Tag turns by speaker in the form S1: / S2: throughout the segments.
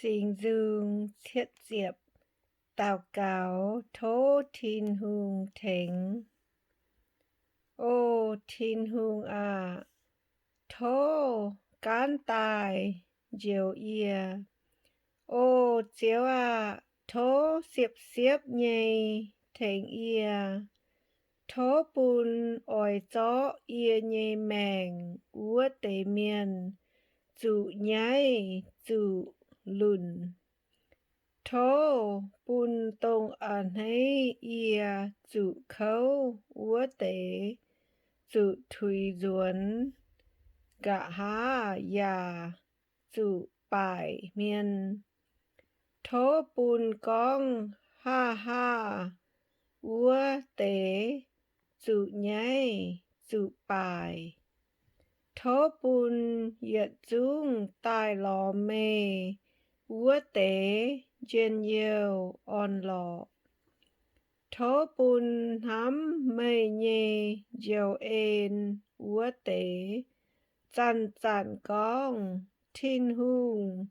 S1: Singx-Nzung thiết diệp tào cáo thố Tin-Hungh tengx. Ô Tin-Hungh à, thố cán tài diều ia. Ô chiếu à, thố xiếp nhây tengx ia. Thố bùn ỏi gió ia nhây mèng úa tế miền. Dụ nhái dụ lùn. Thố bùn tông ẩn hay ia dụ khâu úa tế. Dụ thùy duẩn gạ há yà dụ bài miên. Thố bùn con ha úa tế dụ nhái dụ bài. Thố bùn yết dung tài lò mê úa tế dên yêu on lò. Thố bùn hắm mê nhê diều ên úa tế dàn con Tin-Hungh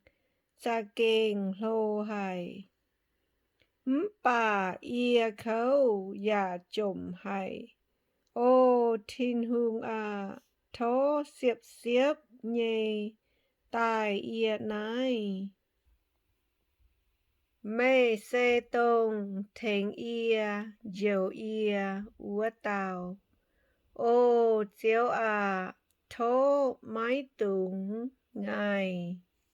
S1: cha kênh lô hài. Bà ia khâu yà chồm hài. Ô Tin-Hungh à, thố xiếp nhê tài ia nái. Mê xê tông tengx ia diều ia úa tào. Ô chiếu à, thố mái túng ngài.